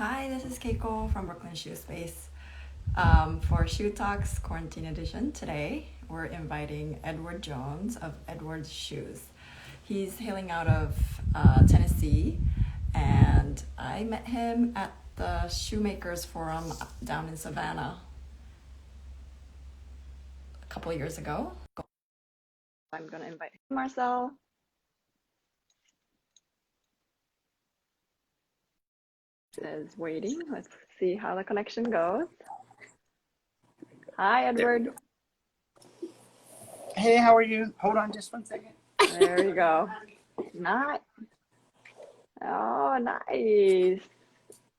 Hi, this is Keiko from Brooklyn Shoe Space. For Shoe Talks Quarantine Edition today, we're inviting Edward Jones of Edward's Shoes. He's hailing out of Tennessee, and I met him at the Shoemakers Forum down in Savannah a couple years ago. I'm going to invite Marcel. Is waiting. Let's see how the connection goes. Hi, Edward. Hey, how are you? Hold on just 1 second. There you go. Nice. Oh, nice.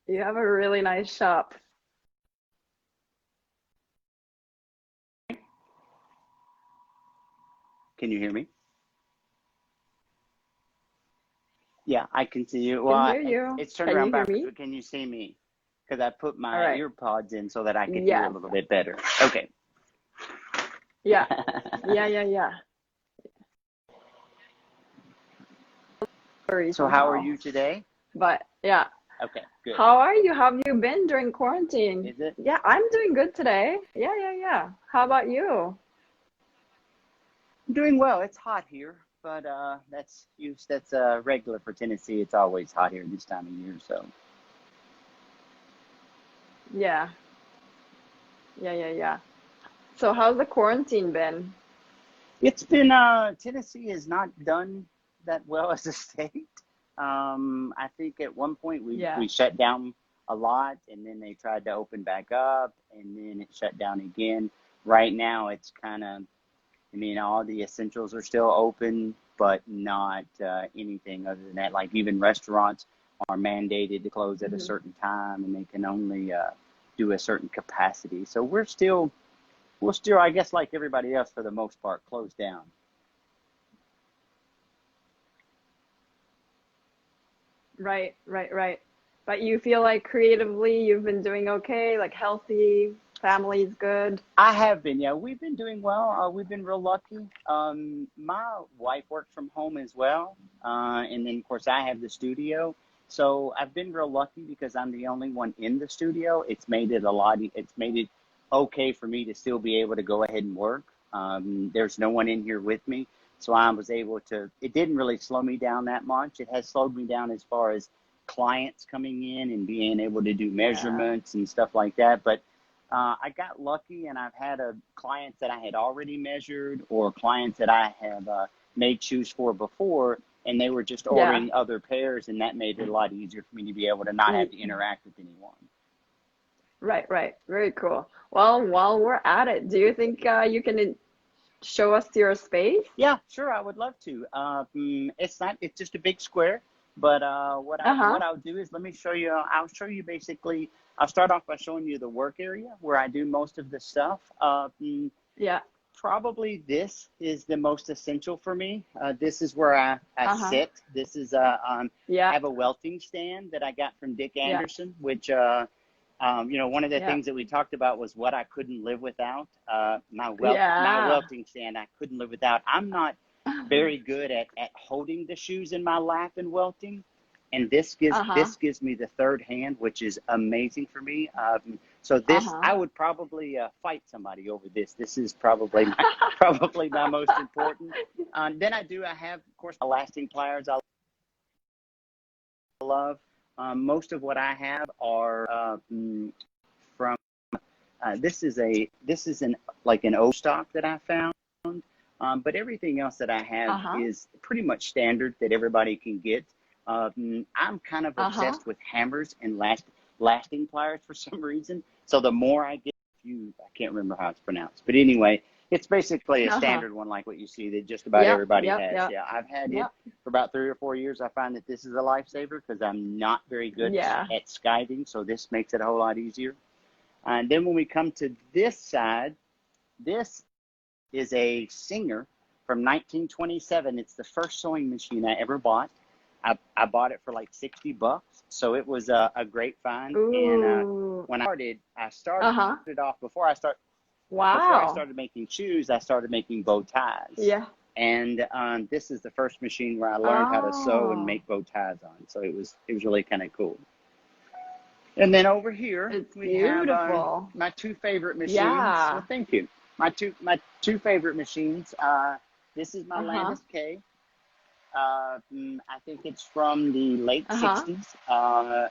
You have a really nice shop. Can you hear me? Yeah, I can see you. Well, Can hear you. it's turned Can around you hear backwards, me? but can you see me? Because I put All my right. ear pods in so that I could hear Yes. a little bit better. Okay. Yeah. Yeah. So how are you today? But yeah. Okay, good. How are you? How have you been during quarantine? Is it? Yeah, I'm doing good today. Yeah. How about you? I'm doing well. It's hot here, but that's regular for Tennessee. It's always hot here this time of year, so. Yeah. So how's the quarantine been? It's been Tennessee has not done that well as a state. I think at one point we shut down a lot, and then they tried to open back up, and then it shut down again. Right now it's kind of, all the essentials are still open, but not anything other than that. Like even restaurants are mandated to close at a certain time, and they can only do a certain capacity. So we're still, I guess, like everybody else, for the most part, closed down. Right. But you feel like creatively you've been doing okay, like healthy, family's good. I have been, yeah. We've been doing well. We've been real lucky. My wife works from home as well, and then of course I have the studio. So I've been real lucky because I'm the only one in the studio. It's made it okay for me to still be able to go ahead and work. There's no one in here with me, so I was able to. It didn't really slow me down that much. It has slowed me down as far as clients coming in and being able to do measurements and stuff like that, but. I got lucky, and I've had clients that I had already measured, or clients that I have made shoes for before, and they were just ordering other pairs, and that made it a lot easier for me to be able to not have to interact with anyone. Right. Very cool. Well, while we're at it, do you think you can show us your space? Yeah, sure, I would love to. It's just a big square, but what I'll do is let me show you. I'll show you basically. I'll start off by showing you the work area where I do most of the stuff. Probably this is the most essential for me. This is where I sit. This is I have a welting stand that I got from Dick Anderson, which one of the things that we talked about was what I couldn't live without. My welting stand I couldn't live without. I'm not very good at holding the shoes in my lap and welting. And this gives me the third hand, which is amazing for me. So this, I would probably fight somebody over this. This is probably my most important. Then I have, of course, elastic pliers I love. Most of what I have are from. This is an old stock that I found. But everything else that I have is pretty much standard that everybody can get. I'm kind of obsessed with hammers and lasting pliers for some reason. So the more I get, I can't remember how it's pronounced, but anyway, it's basically a standard one like what you see that just about everybody has. Yeah, I've had it for about 3 or 4 years. I find that this is a lifesaver because I'm not very good at skiving, so this makes it a whole lot easier. And then when we come to this side, this is a Singer from 1927. It's the first sewing machine I ever bought. I bought it for like $60, so it was a great find. Ooh. And when I started off before I started making shoes, I started making bow ties. Yeah. And this is the first machine where I learned how to sew and make bow ties on. So it was really kind of cool. And then over here It's we have beautiful. my two favorite machines. Yeah. Well, thank you. My two favorite machines. This is my Uh-huh. Landis K. I think it's from the late Uh-huh. 60s.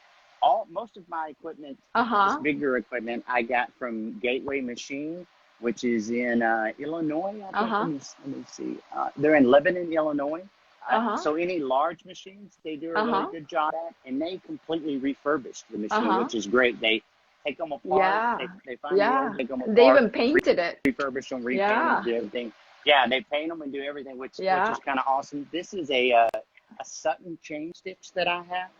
Most of my equipment, this Uh-huh. bigger equipment, I got from Gateway Machine, which is in Illinois, I think. Uh-huh. Let me see. They're in Lebanon, Illinois. Uh-huh. So any large machines, they do a really Uh-huh. good job at, and they completely refurbish the machine, Uh-huh. which is great. They take them apart. Yeah. They find the old, Yeah. take them They apart, even painted it. refurbish them, repaint them, Yeah. do everything. Yeah, they paint them and do everything, which Yeah. is kind of awesome. This is a Sutton chain stitch that I have.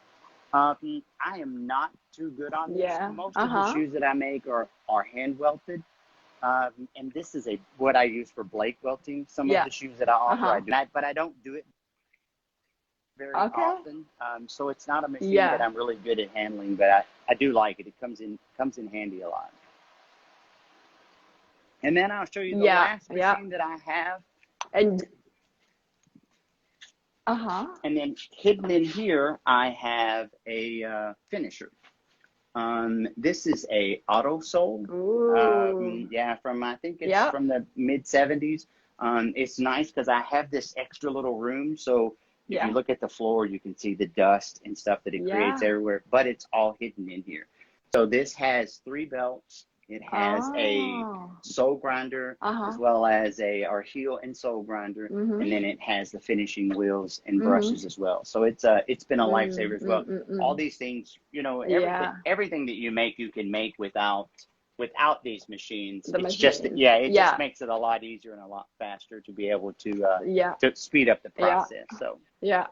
I am not too good on this. Yeah. Most of the Uh-huh. shoes that I make are hand welted. And this is what I use for Blake welting. Some of Yeah. the shoes that I offer, I Uh-huh. do that, but I don't do it very Okay. often. So it's not a machine that Yeah. I'm really good at handling, but I do like it. It comes in handy a lot. And then I'll show you the Yeah. last Yeah. machine that I have. And uh-huh. And then hidden in here, I have a finisher. This is a auto sole. Ooh. Yeah, I think it's Yep. from the mid 70s. It's nice because I have this extra little room. So if you Yeah. look at the floor, you can see the dust and stuff that it creates Yeah. everywhere, but it's all hidden in here. So this has 3 belts. It has a Oh. sole grinder Uh-huh. as well as our heel and sole grinder, Mm-hmm. and then it has the finishing wheels and Mm-hmm. brushes as well. So it's been a lifesaver as well. All Mm. these things, Yeah. everything that you make, you can make without these machines. The It's just machines. it just Yeah. makes it a lot easier and a lot faster to be able Yeah. to speed up the Yeah. process. So Yeah.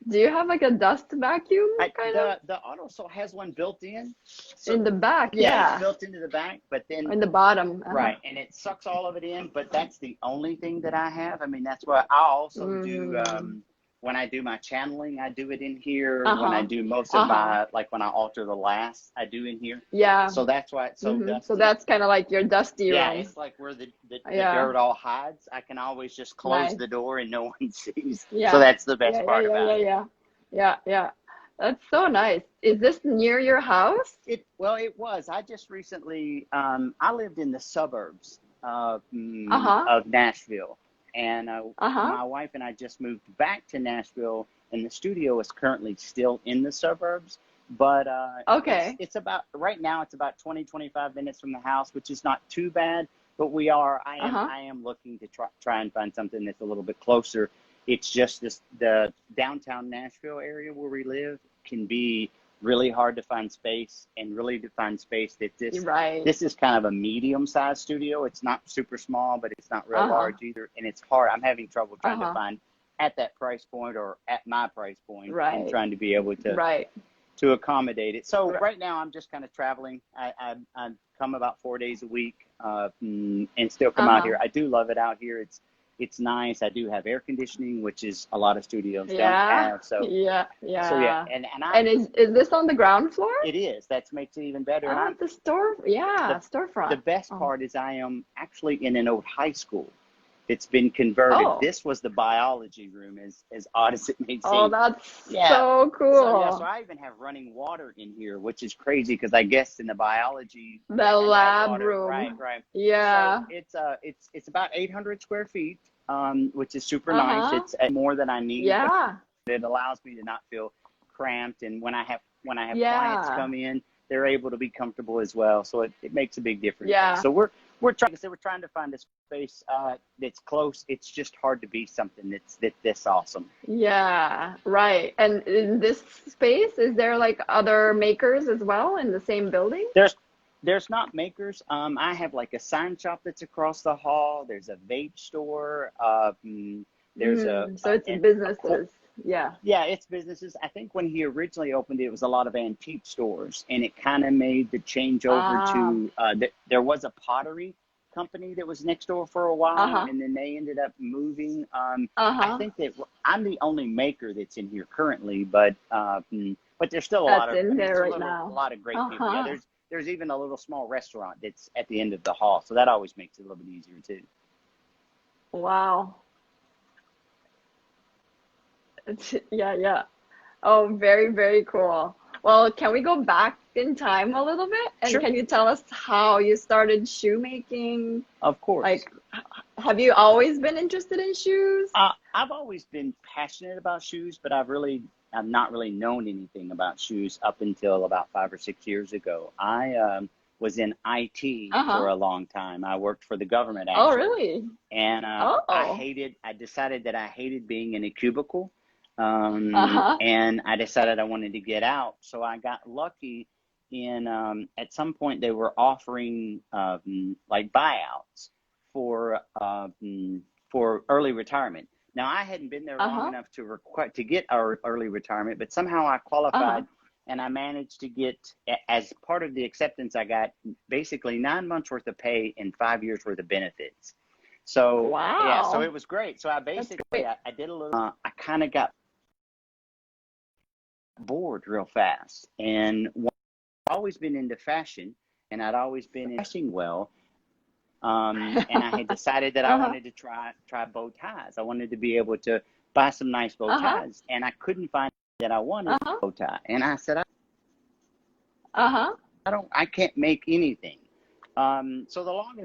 Do you have like a dust vacuum kind of the AutoSol has one built in. So in the back? yeah, it's Yeah. built into the back, but then In the bottom. Uh-huh. right, and it sucks all of it in, but that's the only thing that I have. I mean, that's what I also do. Mm. When I do my channeling, I do it in here. When I Uh-huh. do most of Uh-huh. my, like when I alter the last, I do in here. Yeah. So that's why it's so Mm-hmm. So dusty. that's kind of like your dusty Yeah, room. it's like where the Yeah. dirt all hides. I can always just close Nice. the door and no one sees. Yeah. So that's the Yeah. best Yeah. part Yeah. about Yeah. it. Yeah. Yeah. Yeah. That's so nice. Is this near your house? It was. I just recently. I lived in the suburbs Uh-huh. of Nashville, and Uh-huh. my wife and I just moved back to Nashville, and the studio is currently still in the suburbs. But Okay. it's about right now. It's about 20-25 minutes from the house, which is not too bad. But Uh-huh. I am looking to try and find something that's a little bit closer. It's just the downtown Nashville area where we live can be really hard to find space, and really to find space that Right. this is kind of a medium-sized studio. It's not super small, but it's not real Uh-huh. large either, and it's hard. I'm having trouble trying to Uh-huh. find at that price point or at my price point, and Right. trying to be able Right. to accommodate it. So Right. right now I'm just kind of traveling. I come about 4 days a week, and still come out Uh-huh. here. I do love it out here. It's nice. I do have air conditioning, which is a lot of studios don't Yeah. have. So Yeah. so yeah, Yeah. and And is this on the ground floor? it is. That makes it even better. And Oh, I'm it's a store. Yeah, the storefront. best Oh. part is I am actually in an old high school. It's been converted. Oh. This was the biology room, as odd as it may Oh, seem. that's Yeah. so cool. So I even have running water in here, which is crazy because I guess in the biology The they had lab water. room. Right. Yeah. So it's about 800 square feet, which is super Uh-huh. nice. It's more than I need. Yeah. But it allows me to not feel cramped, and when I have clients Yeah. come in, they're able to be comfortable as well. So it makes a big difference. Yeah. So we're trying to find a space that's close. It's just hard to be something that's this awesome. Yeah. Right. And in this space, is there like other makers as well in the same building? There's not makers. I have like a sign shop that's across the hall. There's a vape store. There's So it's businesses. Yeah. Yeah, it's businesses. I think when he originally opened it was a lot of antique stores, and it kind of made the change over to there was a pottery company that was next door for a while, Uh-huh. and then they ended up moving. I Uh-huh. think that I'm the only maker that's in here currently, but there's still a That's lot of in there a right little- now. a lot of great people. Yeah, Uh-huh. there's even a little small restaurant that's at the end of the hall, so that always makes it a little bit easier too. Wow. Yeah, yeah. Oh, very, very cool. Well, can we go back in time a little bit? And Sure. can you tell us how you started shoemaking? Of course. Like, have you always been interested in shoes? I've always been passionate about shoes, but I've not really known anything about shoes up until about 5 or 6 years ago. I was in IT for Uh-huh. a long time. I worked for the government Oh, actually, really? and Oh. I decided that I hated being in a cubicle, Uh-huh. and I decided I wanted to get out. So I got lucky in at some point they were offering like buyouts for early retirement. Now I hadn't been there long Uh-huh. enough to get our early retirement, but somehow I Uh-huh. qualified and I managed to get, as part of the acceptance, I got basically 9 months worth of pay and 5 years worth of benefits. So yeah, so Wow. it was great. So I That's basically great. I did a little. I kind of got bored real fast, and I've always been into fashion, and I'd always been in dressing well. And I had decided that I Uh-huh. wanted to try bow ties. I wanted to be able to buy some nice bow Uh-huh. ties, and I couldn't find that I wanted Uh-huh. a bow tie. And I said, Uh-huh. I can't make anything. So the long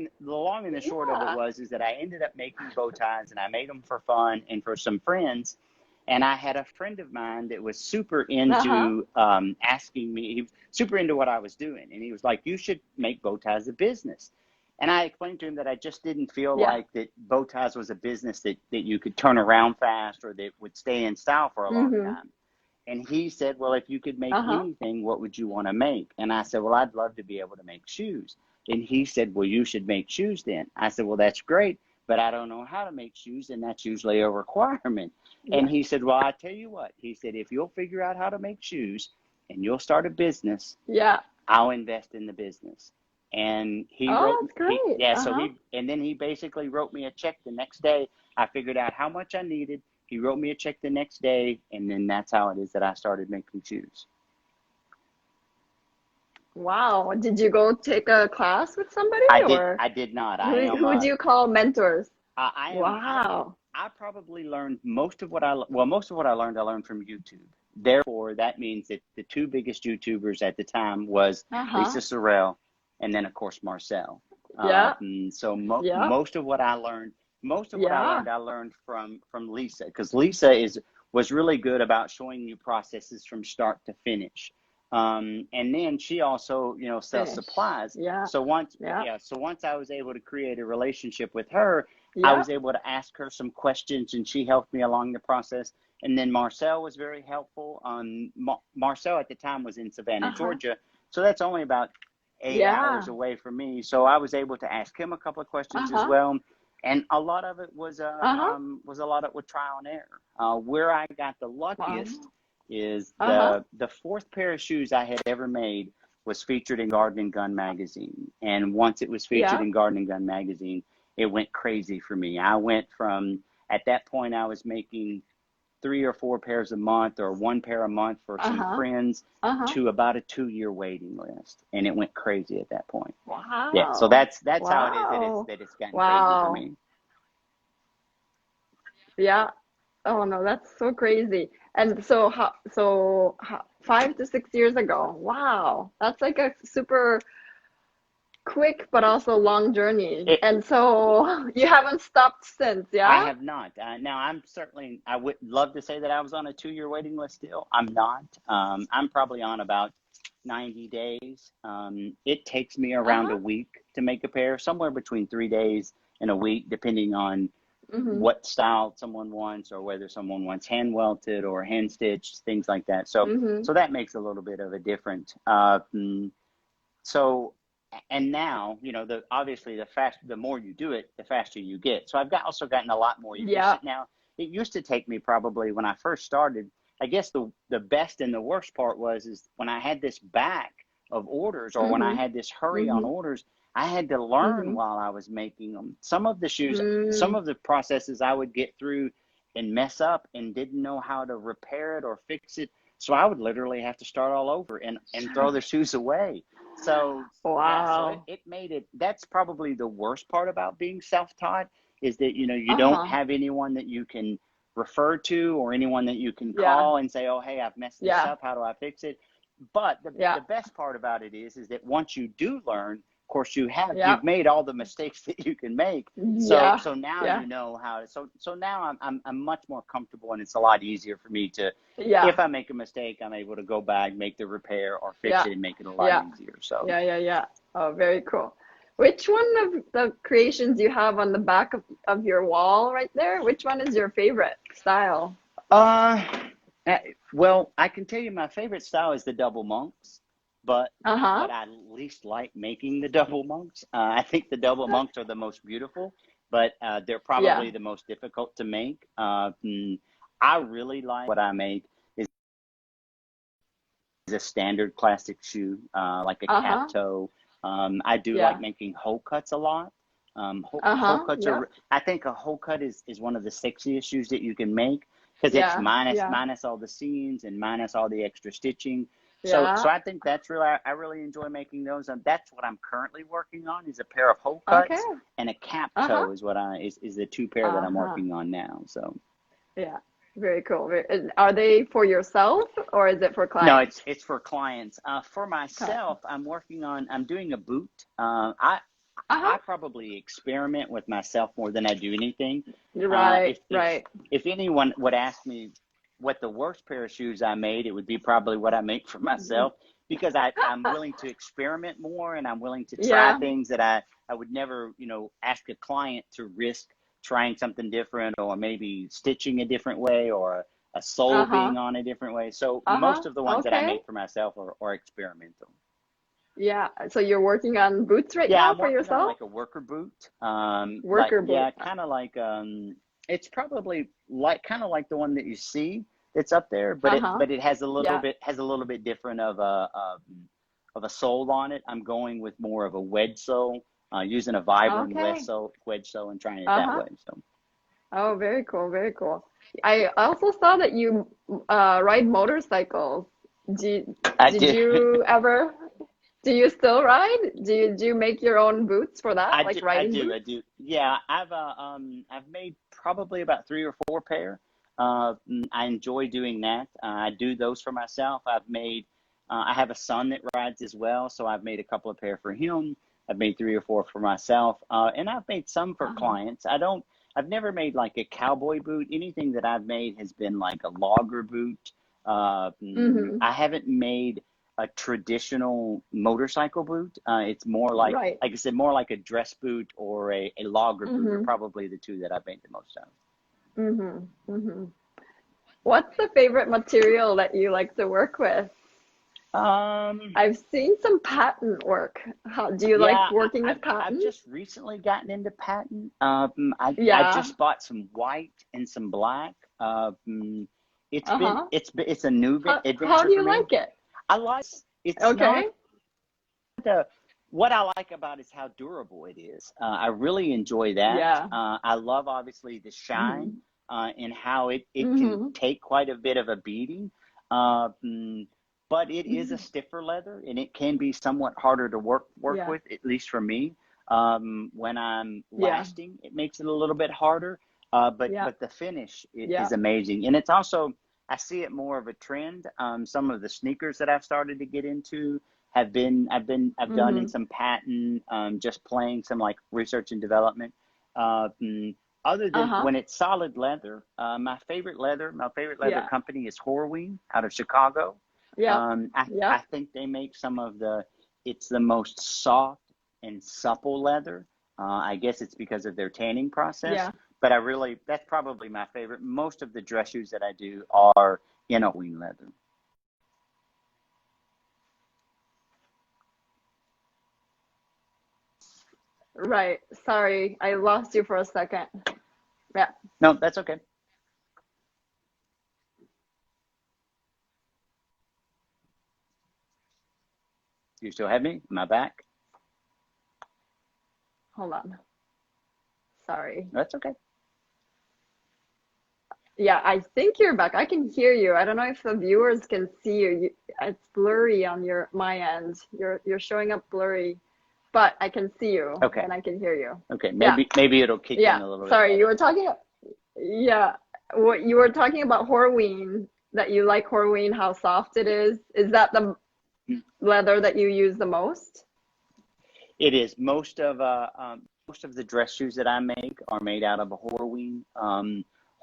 and the short of it Yeah. was is that I ended up making bow ties, and I made them for fun and for some friends. And I had a friend of mine that was super Uh-huh. into asking me. He was super into what I was doing, and he was like, "You should make bow ties a business." And I explained to him that I just didn't feel Yeah. like that bow ties was a business that you could turn around fast or that would stay in style for a long Mm-hmm. time. And he said, "Well, if you could make Uh-huh. anything, what would you want to make?" And I said, "Well, I'd love to be able to make shoes." And he said, "Well, you should make shoes then." I said, "Well, that's great, but I don't know how to make shoes, and that's usually a requirement." And Yeah. he said, "Well, I tell you what," he said, "if you'll figure out how to make shoes and you'll start a business, Yeah. I'll invest in the business." And he Oh, wrote, that's great. yeah, so Uh-huh. and then he basically wrote me a check the next day. I figured out how much I needed. He wrote me a check the next day, and then that's how it is that I started making shoes. Wow. Did you go take a class with somebody or I did not. who do you call mentors? I am, Wow. I probably learned most of what I learned from YouTube. Therefore, that means that the two biggest YouTubers at the time was Uh-huh. Lisa Sorrell, and then of course Marcel. Yeah. So Yeah. most of what Yeah. I learned from Lisa, because Lisa was really good about showing you processes from start to finish. And then she also, sells Finish. supplies. Yeah. Yeah. So once I was able to create a relationship with her, I Yeah. was able to ask her some questions, and she helped me along the process. And then Marcel was very helpful. Marcel at the time was in Savannah, Uh-huh. Georgia, so that's only about 8 hours Yeah. away from me. So I was able to ask him a couple of questions as Uh-huh. well, and a lot of it Uh-huh. was a lot of with trial and error. Where I got the Wow. luckiest is Uh-huh. the fourth pair of shoes I had ever made was featured in Garden and Gun magazine, and once it was featured Yeah. in Garden and Gun magazine, it went crazy for me. I went from, at that point, I was making 3 or 4 pairs a month or one pair a month for some Uh-huh. friends Uh-huh. to about a 2 year waiting list. And it went crazy at that point. Yeah. So Wow. that's how it is Wow. that it's gotten crazy for Wow. me. Yeah. Oh no, that's so crazy. And so 5 to 6 years ago. Wow. That's like a super quick but also long journey. It, And so you haven't stopped since, I yeah? have not. Now, I would love to say that I was on a 2 year waiting list still. I'm not. I'm probably on about 90 days. It takes me around a Uh-huh. week to make a pair, somewhere between 3 days and a week, depending on Mm-hmm. what style someone wants or whether someone wants hand welted or hand stitched, things like that. So, Mm-hmm. so that makes a little bit of a difference. So, and now, obviously the more you do it, the faster you get. So also gotten a lot more Yeah. efficient now. It used to take me probably, when I first started, I guess the best and the worst part is when I had this back of orders, or when I Mm-hmm. had this hurry on Mm-hmm. orders, I had to learn Mm-hmm. while I was making them. Some of the shoes, some Mm. of the processes I would get through and mess up and didn't know how to repair it or fix it. So I would literally have to start all over and throw the shoes away. So yeah, so Wow. it made it, that's probably the worst part about being self-taught, is that, you don't Uh-huh. have anyone that you can refer to or anyone that you can Yeah. call and say, "Oh, hey, I've messed this Yeah. up. How do I fix it?" but Yeah. the best part about it is that once you do learn, of course, Yeah. you've made all the mistakes that you can make. Yeah. So now Yeah. you know how. So now I'm much more comfortable, and it's a lot easier for me to, Yeah. if I make a mistake, I'm able to go back, make the repair, or fix Yeah. it and make it a lot Yeah. easier. So Yeah. Oh, very cool. Which one of the creations you have on the back of your wall right there? Which one is your favorite style? Well, I can tell you my favorite style is the double monks, but Uh-huh. I least like making the double monks. I think the double monks are the most beautiful, but they're probably Yeah. the most difficult to make. I really like what I make is a standard classic shoe, like a cap Uh-huh. toe. I do like Yeah. making hole cuts a lot. Hole Uh-huh. cuts Yeah. I think a hole cut is one of the sexiest shoes that you can make because it's Yeah. Yeah. minus all the seams and minus all the extra stitching. So Yeah. I think that's really, I really enjoy making those, and that's what I'm currently working on is a pair of hole Okay. cuts and a cap Uh-huh. toe is the two pair that I'm Uh-huh. working on now. So Yeah. Very cool. Are they for yourself or is it for no, clients? it's for clients. For Okay. myself, I'm doing a boot. Uh-huh. I probably experiment with myself more than I do anything. Right. Right. If anyone would ask me what the worst pair of shoes I made, it would be probably what I make for myself because I'm willing to experiment more and I'm willing to try Yeah. things that I would never, ask a client to risk trying something different or maybe stitching a different way or a sole Uh-huh. being on a different way. So Uh-huh. most of the ones that I Okay. make for myself are experimental. Yeah. So you're working on boots right Yeah, now I'm for working on yourself? like a worker boot. Worker boot. Kind of like it's probably like kind of like the one that you see that's up there, but Uh-huh. it has Yeah. a little bit different of a sole on it. I'm going with more of a wedge sole, using a vibram Okay. wedge sole and trying it that Uh-huh. way. So Oh, very cool. Very cool. I also saw that you ride motorcycles. I Did did. you ever? Do you still ride? Do you make your own boots for that, like riding I boots? do. Yeah, I've made probably about 3 or 4 pair. I enjoy doing that. I do those for myself. I have a son that rides as well, so I've made a couple of pair for him. I've made 3 or 4 for myself, and I've made some for Uh-huh. clients. I've never made like a cowboy boot. Anything that I've made has been like a logger boot. Mm-hmm. I haven't made a traditional motorcycle boot. It's more Right. like I said, more like a dress boot or a logger boot are Mm-hmm. probably the two that I've made the most of. Mm-hmm. Mm-hmm. What's the favorite material that you like to work with? Um, I've seen some patent work. How do you like yeah, working with I've patent? just recently gotten into patent. I Yeah. just bought some white and some black. Uh-huh. It's a new How adventure do for you me. like it? I like it's not Okay. what I like about it is how durable it is. I really enjoy that. Yeah. I love obviously the shine Mm-hmm. and how it can Mm-hmm. take quite a bit of a beating. Uh, mm, but it is a Mm-hmm. stiffer leather and it can be somewhat harder to work Yeah. with, at least for me. When I'm Yeah. lasting, it makes it a little bit harder. Yeah. But the finish Yeah. is amazing, and it's also I see it more of a trend. Some of the sneakers that I've started to get into I've done in Mm-hmm. some patent, just playing some like research and development. Other than Uh-huh. when it's solid leather, my favorite leather Yeah. company is Horween out of Chicago. Yeah. Yeah. I think they make it's the most soft and supple leather. I guess it's because of their tanning process, Yeah. but that's probably my favorite. Most of the dress shoes that I do are in a Horween leather. Right. Sorry, I lost you for a second. Yeah. No, that's okay. You still have me? Am I back? Hold on. Sorry. That's okay. Yeah, I think you're back. I can hear you. I don't know if the viewers can see you. It's blurry on my end. You're showing up blurry, but I can see you Okay. and I can hear you. Okay. Yeah. Maybe it'll kick in Yeah. a little bit Sorry, you better. were talking. Yeah. What you were talking about Horween, that you like Horween, how soft it is. Is that leather that you use the most? It is most of the dress shoes that I make are made out of a Horween.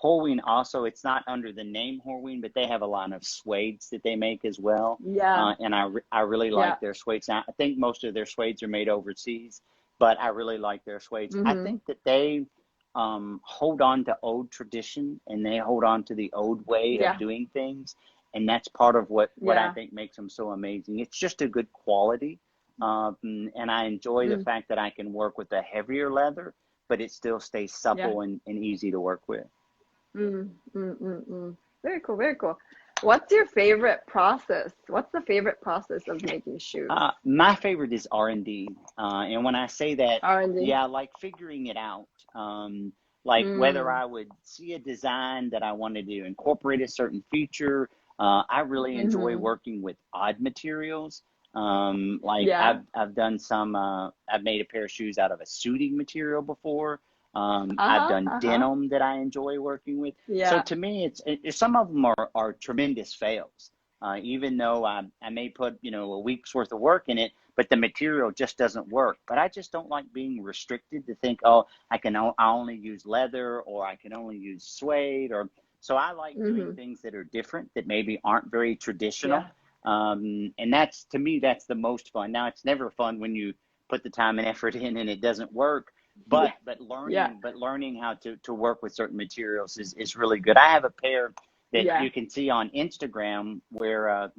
Horween also, it's not under the name Horween, but they have a line of suedes that they make as well. Yeah. And I really like their suedes. Now, I think most of their suedes are made overseas, but I really like their suedes. I think that they hold on to old tradition, and they hold on to the old way of doing things. And that's part of what I think makes them so amazing. It's just a good quality. And I enjoy the fact that I can work with a heavier leather, but it still stays supple and easy to work with. Very cool, very cool. What's your favorite process? What's the favorite process of making shoes? My favorite is R&D. And when I say that, R&D. yeah, like figuring it out. Like whether I would see a design that I wanted to incorporate a certain feature. I really enjoy working with odd materials. I've done some, I've made a pair of shoes out of a suiting material before. I've done denim that I enjoy working with. So to me, some of them are tremendous fails. Even though I may put, a week's worth of work in it, but the material just doesn't work. But I just don't like being restricted to think, I only use leather, or I can only use suede, so I like doing things that are different, that maybe aren't very traditional. And that's, to me, that's the most fun. Now, it's never fun when you put the time and effort in and it doesn't work, but learning how to work with certain materials is really good. I have a pair that you can see on Instagram where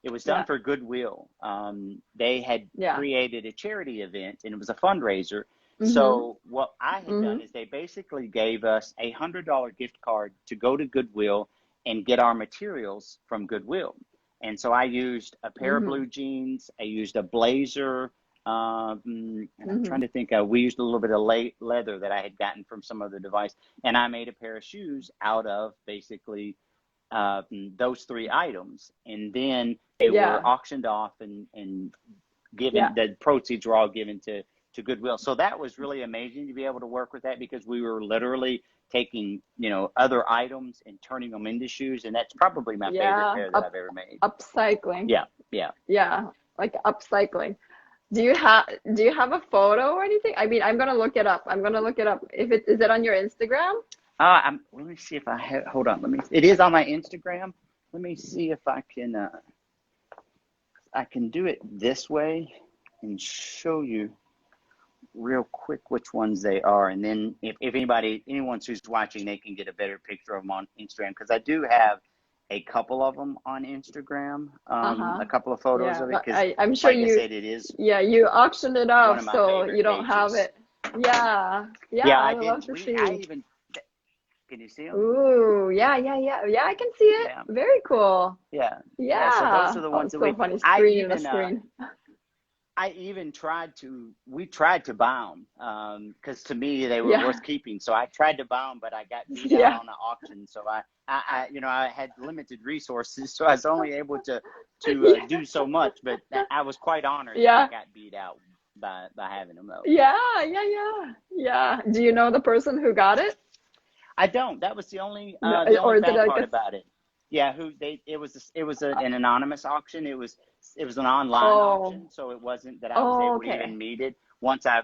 it was done for Goodwill. They had created a charity event, and it was a fundraiser. So what I had done is they basically gave us a $100 gift card to go to Goodwill and get our materials from Goodwill. And so I used a pair of blue jeans. I used a blazer. And I'm trying to think, we used a little bit of leather that I had gotten from some other device. And I made a pair of shoes out of basically those three items. And then they were auctioned off and given, the proceeds were all given to Goodwill. So that was really amazing to be able to work with that, because we were literally taking, other items and turning them into shoes. And that's probably my favorite pair that I've ever made. Upcycling. Yeah. Like upcycling. Do you have a photo or anything? I mean, I'm going to look it up. Is it on your Instagram? Let me see if I have, hold on. It is on my Instagram. Let me see if I can do it this way and show you real quick which ones they are, and then if anyone who's watching, they can get a better picture of them on Instagram, because I do have a couple of them on Instagram, a couple of photos of it, because I'm sure I said, it is you auctioned it off, so you don't pages. have it. I would love to see. Can you see them? Ooh, yeah, I can see it. Very cool. So those are the ones that funny. Screen. I even we tried to buy them, because to me they were worth keeping. So I tried to buy them, but I got beat out on the auction. So I had limited resources, so I was only able to do so much. But I was quite honored that I got beat out by having them though. Yeah. Do you know the person who got it? I don't. That was the only bad part about it. Yeah, it was an anonymous auction. It was an online auction, so it wasn't that I was able to even meet it. Once I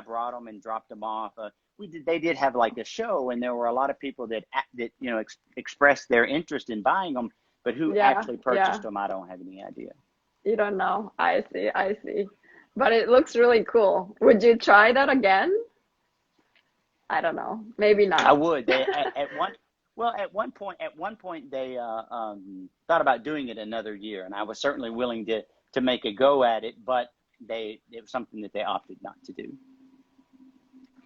brought them and dropped them off, they did have like a show, and there were a lot of people that expressed their interest in buying them, but who actually purchased them, I don't have any idea. You don't know. I see. But it looks really cool. Would you try that again? I don't know. Maybe not. I would. At one point they thought about doing it another year, and I was certainly willing to make a go at it, but it was something that they opted not to do.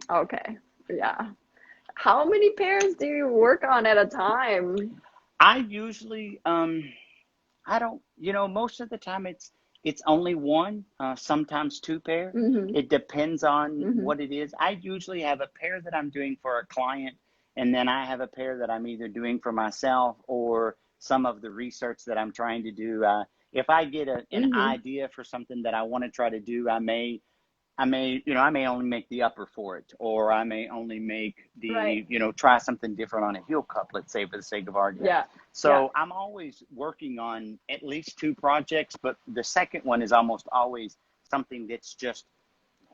Okay. Yeah. How many pairs do you work on at a time? I usually I don't, most of the time it's only one, sometimes two pair. It depends on what it is. I usually have a pair that I'm doing for a client, and then I have a pair that I'm either doing for myself or some of the research that I'm trying to do. If I get an idea for something that I want to try to do, I may I may only make the upper for it, or I may only make the, Right. try something different on a heel cup, let's say, for the sake of argument. Yeah. So I'm always working on at least 2 projects, but the second one is almost always something that's just,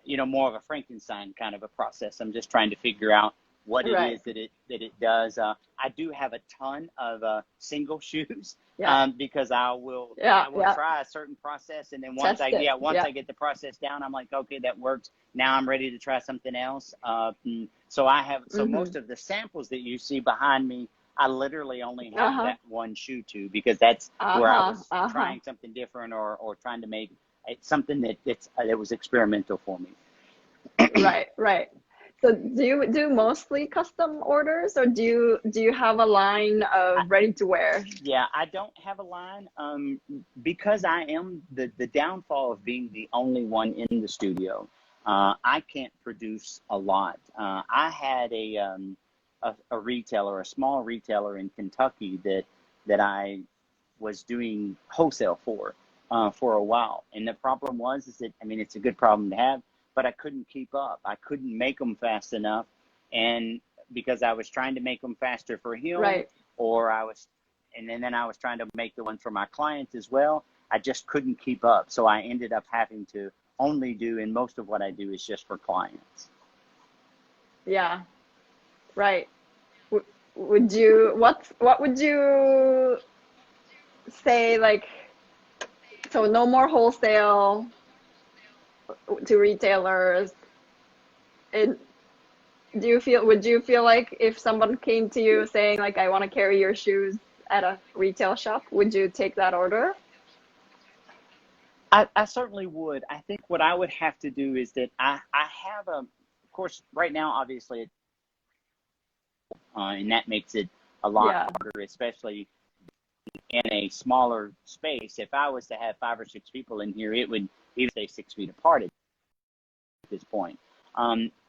more of a Frankenstein kind of a process. I'm just trying to figure out what it Right. is that it does. I do have a ton of single shoes, Yeah. because I will Yeah. try a certain process, and then once Test it. I get the process down, I'm like, okay, that works. Now I'm ready to try something else. So most of the samples that you see behind me, I literally only have that one shoe to, because that's where I was trying something different, or trying to make something that was experimental for me. Right. So do you do mostly custom orders, or do you have a line of ready to wear? Yeah, I don't have a line, because I am the downfall of being the only one in the studio. I can't produce a lot. I had a retailer, a small retailer in Kentucky that I was doing wholesale for a while, and the problem was is that, it's a good problem to have, but I couldn't keep up. I couldn't make them fast enough, and because I was trying to make them faster for him, Right. and then I was trying to make the ones for my clients as well. I just couldn't keep up, so I ended up having to only do, and most of what I do is just for clients. Yeah. Right. Would you what would you say, like, so no more wholesale to retailers? And would you feel like if someone came to you saying, like, I want to carry your shoes at a retail shop, would you take that order? I certainly would. I think what I would have to do is that I have of course, right now, obviously, and that makes it a lot harder, especially in a smaller space. If I was to have 5 or 6 people in here, it would even stay 6 feet apart at this point.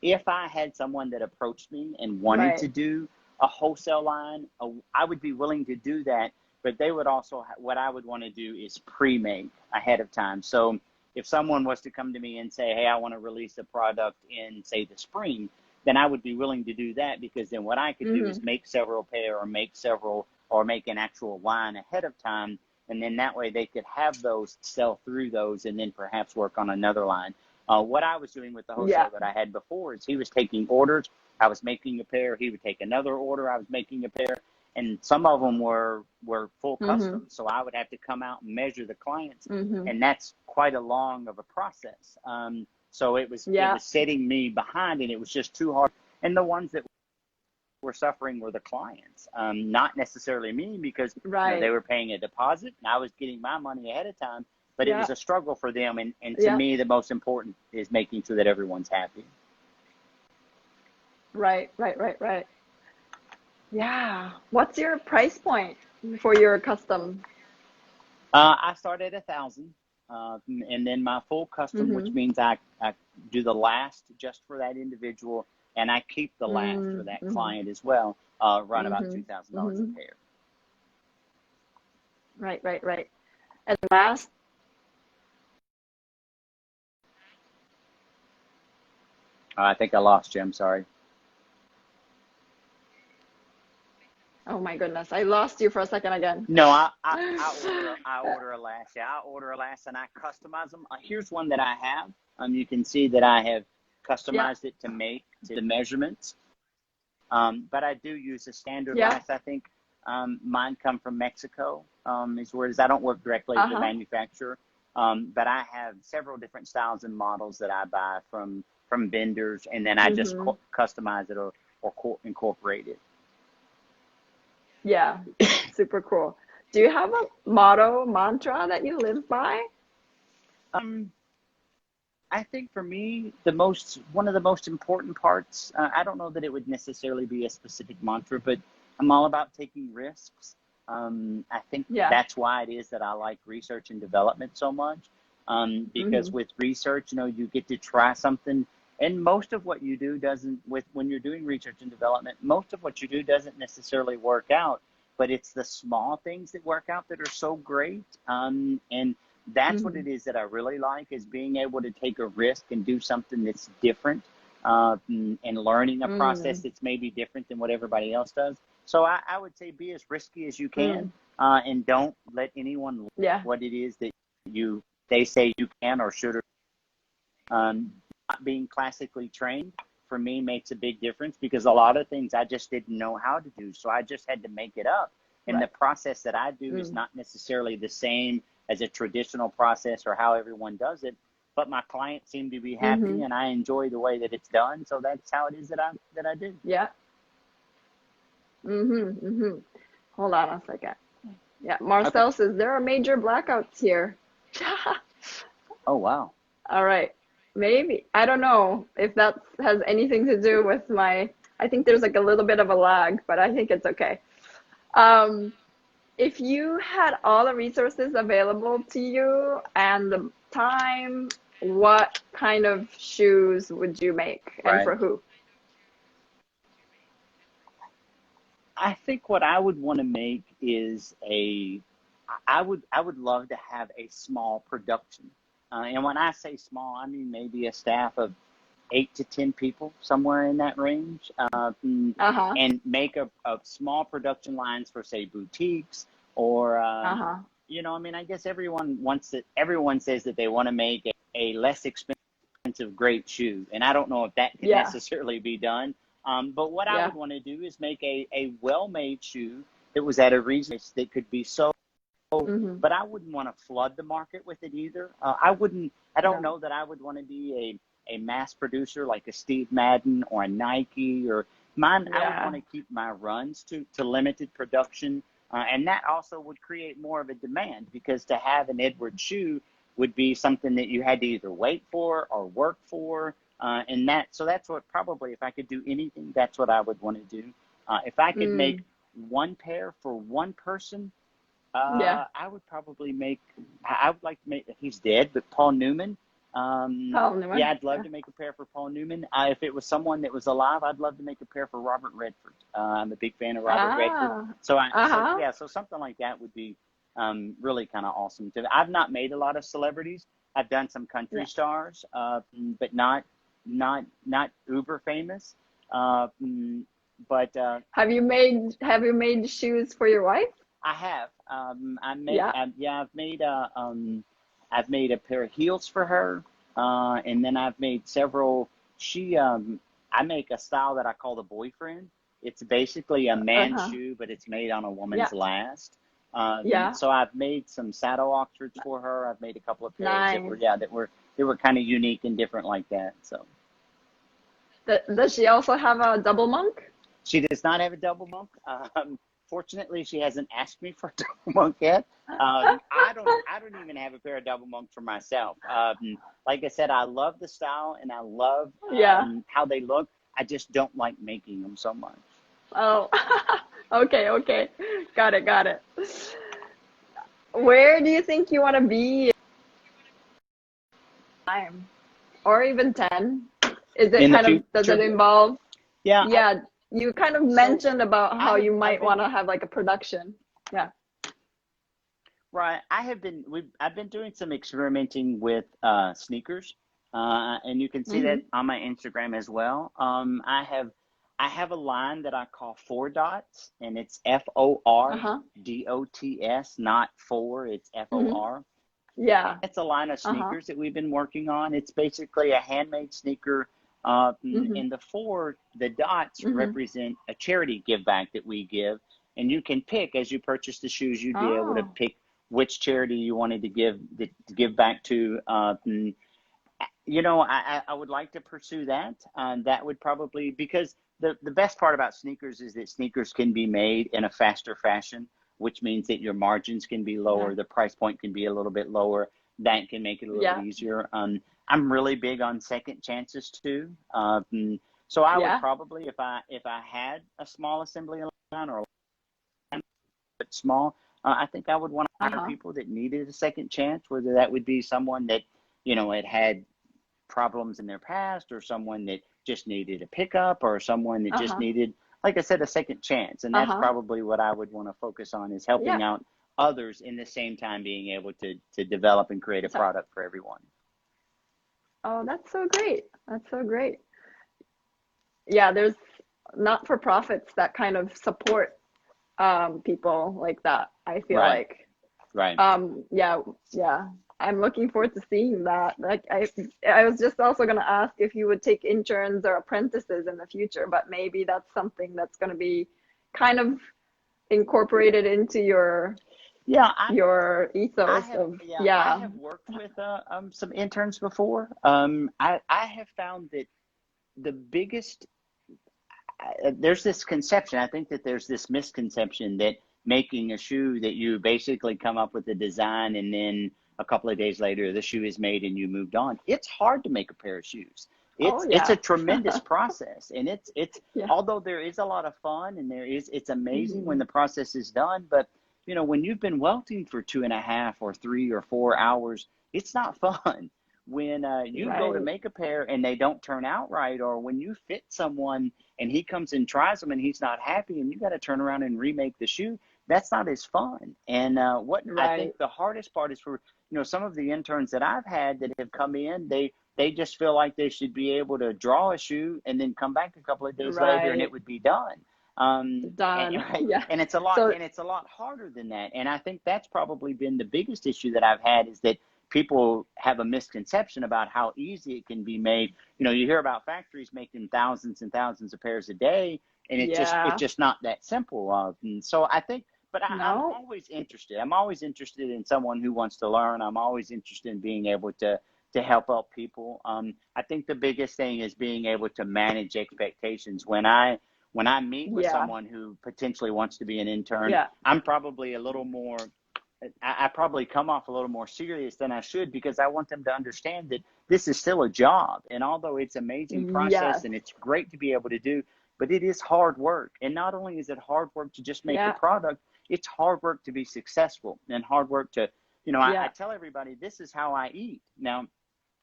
If I had someone that approached me and wanted to do a wholesale line, I would be willing to do that, but they would also, what I would want to do is pre-make ahead of time. So if someone was to come to me and say, hey, I want to release a product in, say, the spring, then I would be willing to do that, because then what I could do is make several pair, or make an actual line ahead of time, and then that way they could have those, sell through those, and then perhaps work on another line. What I was doing with the wholesale that I had before is he was taking orders. I was making a pair. He would take another order. I was making a pair. And some of them were full custom. So I would have to come out and measure the clients. And that's quite a long of a process. So it was setting me behind, and it was just too hard. And the ones that were suffering were the clients, not necessarily me, because they were paying a deposit and I was getting my money ahead of time. But it was a struggle for them, and to me, the most important is making sure that everyone's happy. Right. Yeah. What's your price point for your custom? I start at 1,000, and then my full custom, which means I do the last just for that individual, and I keep the last for that client as well, run about $2,000 a pair. Right. And last, I think I lost you. I'm sorry. oh my goodness, I lost you for a second again. No, I order a last. Yeah, I order a last and I customize them. Here's one that I have. You can see that I have customized it to make to the measurements. But I do use a standard last. I think mine come from Mexico. Is where it is. I don't work directly with the manufacturer. But I have several different styles and models that I buy from vendors, and then I just customize it or incorporate it. Yeah, super cool. Do you have a mantra that you live by? I think for me, one of the most important parts, I don't know that it would necessarily be a specific mantra, but I'm all about taking risks. I think that's why it is that I like research and development so much, because with research, you get to try something. And most of what you do when you're doing research and development, most of what you do doesn't necessarily work out, but it's the small things that work out that are so great. And That's what it is that I really like, is being able to take a risk and do something that's different, and learning a process that's maybe different than what everybody else does. So I would say be as risky as you can, and don't let anyone what it is that they say you can or should. Not being classically trained for me makes a big difference, because a lot of things I just didn't know how to do. So I just had to make it up. And the process that I do is not necessarily the same as a traditional process or how everyone does it, but my clients seem to be happy and I enjoy the way that it's done. So that's how it is that I do. Yeah. Hold on a second. Yeah, Marcel says there are major blackouts here. Oh, wow. All right. Maybe. I don't know if that has anything to do with I think there's like a little bit of a lag, but I think it's okay. If you had all the resources available to you and the time, what kind of shoes would you make and for who? I think what I would want to make is I would love to have a small production. And when I say small, I mean maybe a staff of 8 to 10 people, somewhere in that range, and make a small production lines for, say, boutiques or, you know, I mean, I guess everyone says that they want to make a less expensive, great shoe. And I don't know if that can necessarily be done. But what I would want to do is make a well-made shoe that was at a reason that could be sold. But I wouldn't want to flood the market with it either. I don't know that I would want to be a mass producer like a Steve Madden or a Nike or mine. I would want to keep my runs to limited production. And that also would create more of a demand, because to have an Edward shoe would be something that you had to either wait for or work for. So that's what probably, if I could do anything, that's what I would want to do. If I could make one pair for one person, I would probably I would like to make, he's dead, but Paul Newman. Paul Newman. Yeah, I'd love to make a pair for Paul Newman. If it was someone that was alive, I'd love to make a pair for Robert Redford. I'm a big fan of Robert Redford. So something like that would be really kind of awesome. I've not made a lot of celebrities. I've done some country stars, but not uber famous. But have you made shoes for your wife? I have. I've made a pair of heels for her, and then I've made several. I make a style that I call the boyfriend. It's basically a man's shoe, but it's made on a woman's last. So I've made some saddle Oxfords for her. I've made a couple of pairs that were kind of unique and different like that. So. Does she also have a double monk? She does not have a double monk. Fortunately, she hasn't asked me for a double monk yet. I don't even have a pair of double monks for myself. Like I said, I love the style and I love how they look. I just don't like making them so much. Oh, okay. Got it. Where do you think you want to be? Time, or even 10? Is it does it involve? Yeah. You kind of mentioned about how you might want to have like a production. Yeah. Right. I've been doing some experimenting with sneakers, and you can see that on my Instagram as well. I have a line that I call 4 dots, and it's FORDOTS, not 4. It's FOR. Yeah. It's a line of sneakers that we've been working on. It's basically a handmade sneaker. And the dots represent a charity give back that we give. And you can pick, as you purchase the shoes, you'd be able to pick which charity you wanted to give back to. You know, I would like to pursue that. That would probably, because the best part about sneakers is that sneakers can be made in a faster fashion, which means that your margins can be lower. The price point can be a little bit lower. That can make it a little easier. I'm really big on second chances too. So I would probably, if I had a small assembly line or a line but small, I think I would want to hire people that needed a second chance, whether that would be someone that, you know, had problems in their past, or someone that just needed a pickup, or someone that just needed, like I said, a second chance. And that's probably what I would want to focus on, is helping out others in the same time being able to develop and create a product for everyone. Oh, that's so great. That's so great. Yeah, there's not-for-profits that kind of support people like that, I feel like. Right. Yeah. I'm looking forward to seeing that. Like I was just also going to ask if you would take interns or apprentices in the future, but maybe that's something that's going to be kind of incorporated into your ethos. I have worked with some interns before. I have found that the biggest there's this conception. I think that there's this misconception that making a shoe, that you basically come up with the design and then a couple of days later the shoe is made and you moved on. It's hard to make a pair of shoes. It's a tremendous process, and it's although there is a lot of fun and it's amazing when the process is done, but you know, when you've been welting for 2.5 or 3 or 4 hours, it's not fun. When you go to make a pair and they don't turn out right, or when you fit someone and he comes and tries them and he's not happy and you got to turn around and remake the shoe, that's not as fun. And I think the hardest part is for, you know, some of the interns that I've had that have come in, they just feel like they should be able to draw a shoe and then come back a couple of days later and it would be done. And it's a lot, and it's a lot harder than that. And I think that's probably been the biggest issue that I've had, is that people have a misconception about how easy it can be made. You know, you hear about factories making thousands and thousands of pairs a day, and it's just not that simple. And so I think, but I'm always interested. I'm always interested in someone who wants to learn. I'm always interested in being able to help out people. I think the biggest thing is being able to manage expectations. When I meet with someone who potentially wants to be an intern, I'm probably a little more, I probably come off a little more serious than I should, because I want them to understand that this is still a job. And although it's an amazing process and it's great to be able to do, but it is hard work. And not only is it hard work to just make a product, it's hard work to be successful, and hard work to, you know, I tell everybody, this is how I eat now.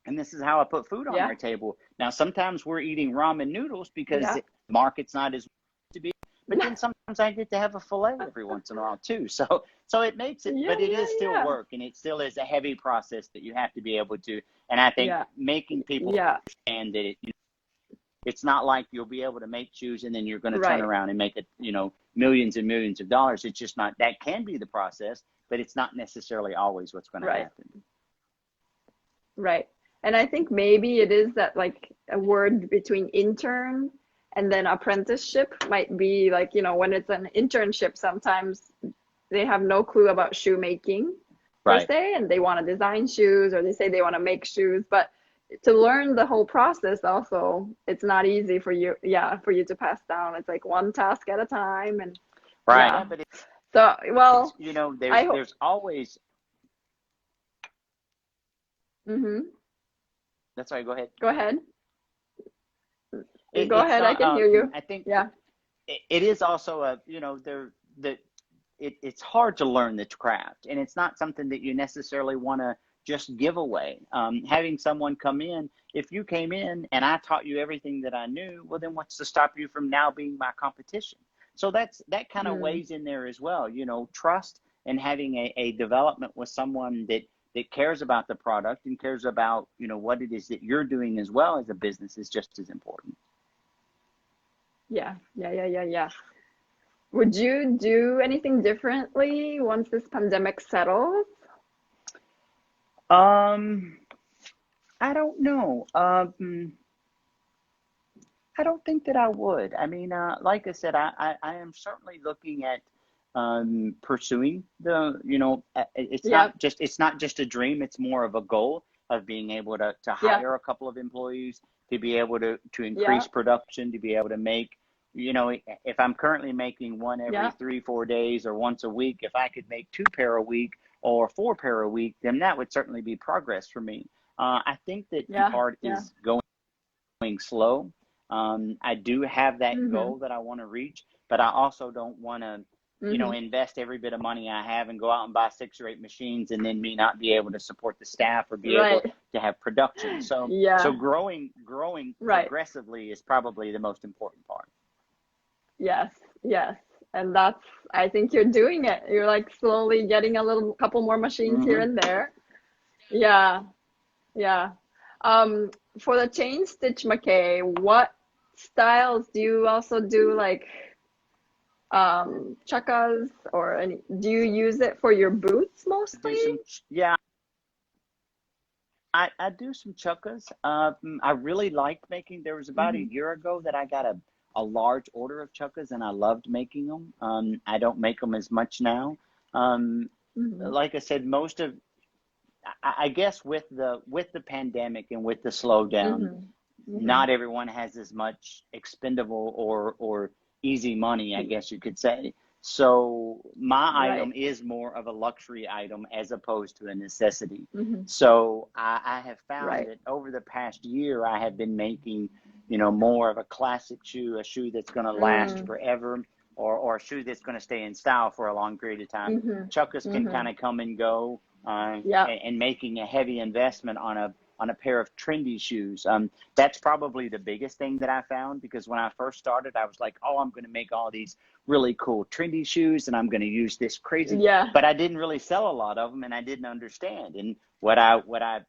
And this is how I put food on our table. Now, sometimes we're eating ramen noodles because the market's not as to be, but then sometimes I get to have a filet every once in a while too. So it makes it, but it is still work, and it still is a heavy process that you have to be able to. And I think making people understand that it's not like you'll be able to make shoes and then you're going to turn around and make it, you know, millions and millions of dollars. It's just not. That can be the process, but it's not necessarily always what's going to happen. Right. And I think maybe it is that, like, a word between intern and then apprenticeship might be like, you know, when it's an internship, sometimes they have no clue about shoemaking per se, and they want to design shoes, or they say they want to make shoes, but to learn the whole process also, it's not easy for you to pass down. It's like one task at a time, and but so, well, you know, there's always That's right. Go ahead. Go ahead. I can hear you. I think it is also it's hard to learn the craft, and it's not something that you necessarily want to just give away. Having someone come in, if you came in and I taught you everything that I knew, well, then what's to stop you from now being my competition? So that kind of weighs in there as well. You know, trust and having a development with someone that cares about the product and cares about, you know, what it is that you're doing as well as a business is just as important. Yeah. Would you do anything differently once this pandemic settles? I don't know. I don't think that I would. I mean, like I said, I am certainly looking at pursuing the, you know, it's not just a dream. It's more of a goal of being able to hire a couple of employees, to be able to increase production, to be able to make, you know, if I'm currently making one every 3-4 days or once a week, if I could make 2 pair a week or 4 pair a week, then that would certainly be progress for me. I think that the art is going slow. I do have that goal that I want to reach, but I also don't want to, you know, invest every bit of money I have and go out and buy 6 or 8 machines and then me not be able to support the staff or be able to have production. So growing progressively is probably the most important part. Yes. And I think you're doing it. You're like slowly getting couple more machines here and there. Yeah, yeah. For the chain stitch mackay, what styles do you also do, like chukkas, or do you use it for your boots mostly? Yeah, I do some chukkas. I really liked making. There was about a year ago that I got a large order of chukkas, and I loved making them. I don't make them as much now. Like I said, I guess with the pandemic and with the slowdown, not everyone has as much expendable or easy money, I guess you could say. So my item is more of a luxury item as opposed to a necessity. So I have found that over the past year, I have been making, more of a classic shoe, a shoe that's going to last forever, or a shoe that's going to stay in style for a long period of time. Chukkas can kind of come and go, and making a heavy investment on a pair of trendy shoes. That's probably the biggest thing that I found, because when I first started, I was like, oh, I'm going to make all these really cool trendy shoes, and I'm going to use this crazy. But I didn't really sell a lot of them, and I didn't understand. And what I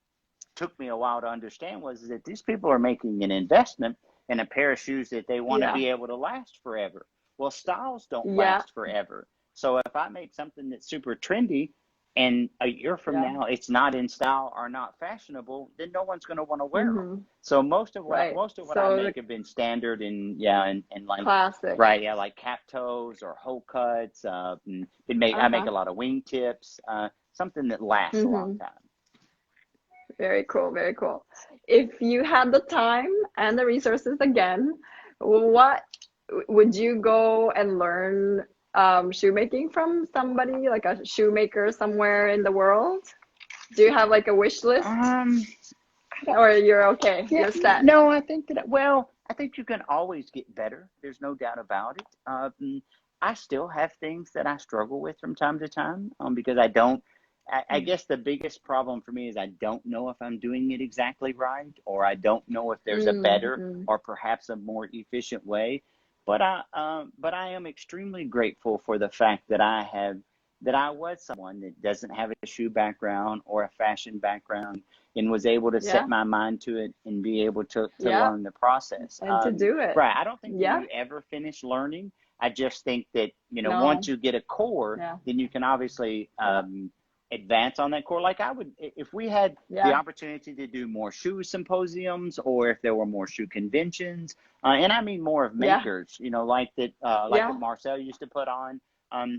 took me a while to understand was that these people are making an investment in a pair of shoes that they want to be able to last forever. Well, styles don't last forever. So if I make something that's super trendy, and a year from now it's not in style or not fashionable, then no one's going to want to wear them. So most of what I make have been standard and like classic. Like cap toes or hole cuts. I make a lot of wing tips. Something that lasts a long time. Very cool, very cool. If you had the time and the resources again, what would you go and learn shoemaking from somebody, like a shoemaker somewhere in the world? Do you have like a wish list? Or you're okay? You're set? No, I think you can always get better. There's no doubt about it. I still have things that I struggle with from time to time, because I guess the biggest problem for me is I don't know if I'm doing it exactly right, or I don't know if there's a better or perhaps a more efficient way. But I am extremely grateful for the fact that I was someone that doesn't have a shoe background or a fashion background, and was able to set my mind to it and be able to learn the process. And to do it. Right. I don't think that you ever finish learning. I just think that, once you get a core, then you can obviously advance on that core. Like I would, if we had the opportunity to do more shoe symposiums, or if there were more shoe conventions, and I mean more of makers, like that, what Marcel used to put on,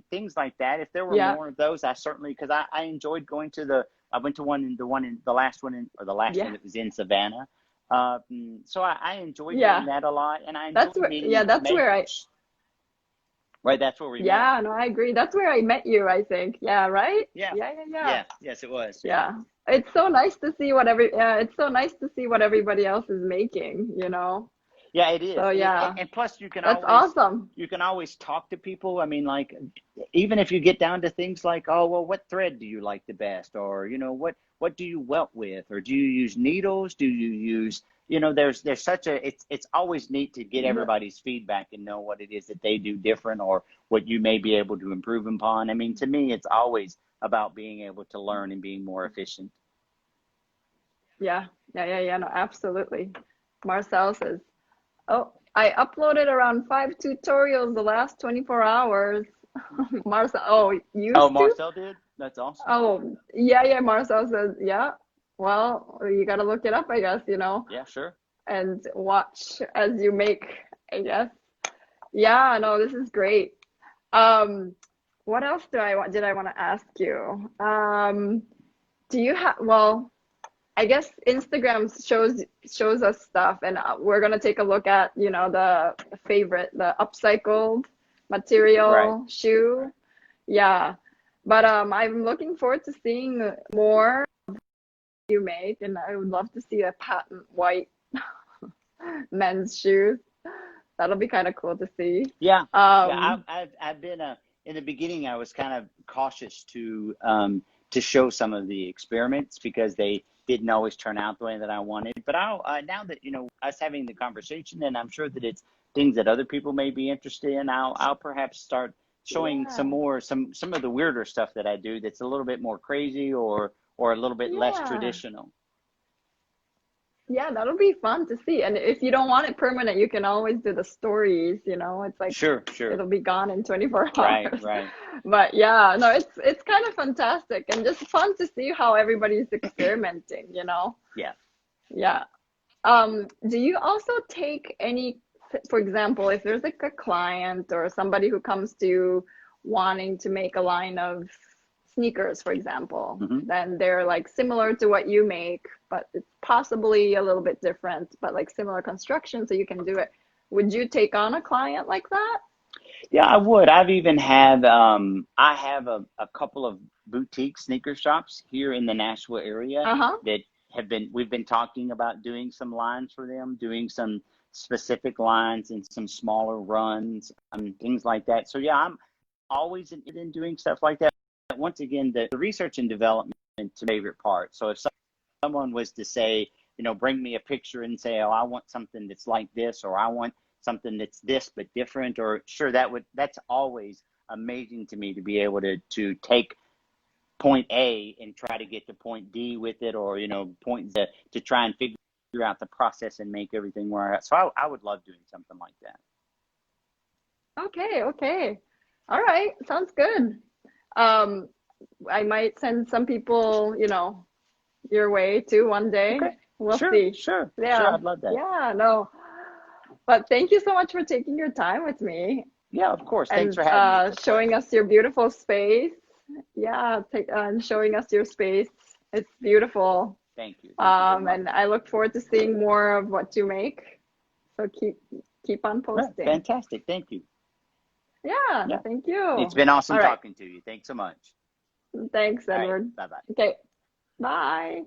things like that. If there were more of those, I certainly, because I enjoyed going to I went to the last one that was in Savannah. So I enjoyed doing that a lot, and I enjoyed meeting makers. Right, that's where we met. No, I agree. That's where I met you, I think. Yeah, right? Yeah, yes, it was. Yeah. It's so nice to see it's so nice to see what everybody else is making, Yeah, it is. So and plus that's awesome. You can always talk to people. I mean, like, even if you get down to things like, oh, well, what thread do you like the best? Or, what do you welt with? Or do you use needles? Do you use, there's it's always neat to get everybody's feedback and know what it is that they do different, or what you may be able to improve upon. I mean, to me, it's always about being able to learn and being more efficient. Yeah, no, absolutely. Marcel says, oh, I uploaded around 5 tutorials the last 24 hours. Marcel, Marcel did? That's awesome. Oh, yeah, Marcel says, yeah. Well, you got to look it up, I guess, Yeah, sure. And watch as you make, I guess. Yeah, no, this is great. What else did I want to ask you? Do you have, I guess Instagram shows us stuff, and we're gonna take a look at the upcycled material shoe. Yeah, but I'm looking forward to seeing more you make, and I would love to see a patent white men's shoes. That'll be kind of cool to see. Yeah, I've been in the beginning, I was kind of cautious to show some of the experiments, because they didn't always turn out the way that I wanted. But now that, us having the conversation, and I'm sure that it's things that other people may be interested in, I'll perhaps start showing some of the weirder stuff that I do that's a little bit more crazy or a little bit less traditional. Yeah, that'll be fun to see. And if you don't want it permanent, you can always do the stories, you know. It's like Sure. it'll be gone in 24 hours. Right. But yeah, no, it's kind of fantastic and just fun to see how everybody's experimenting, you know. Yeah. Yeah. Do you also take any, for example, if there's like a client or somebody who comes to you wanting to make a line of sneakers, for example, then they're like similar to what you make, but it's possibly a little bit different, but like similar construction, so you can do it. Would you take on a client like that? Yeah, I would. I've even had, I have a couple of boutique sneaker shops here in the Nashville area that we've been talking about doing some lines for them, doing some specific lines and some smaller runs and things like that. So yeah, I'm always interested in doing stuff like that. Once again, the research and development is my favorite part. So if someone was to say, you know, bring me a picture and say, oh, I want something that's like this, or I want something that's this but different, or sure, that's always amazing to me to be able to take point A and try to get to point D with it, or, you know, point Z to try and figure out the process and make everything work. So I would love doing something like that. Okay. All right, sounds good. I might send some people, you know, your way too one day. Okay. We'll see. Sure, I'd love that. Yeah, no. But thank you so much for taking your time with me. Yeah, of course. Thanks for having me. Showing us your beautiful space. Yeah, and showing us your space. It's beautiful. Thank you. And I look forward to seeing more of what you make. So keep on posting. Fantastic. Thank you. Yeah, thank you. It's been awesome talking to you. Thanks so much. Thanks, Edward. Right, bye-bye. Okay, bye.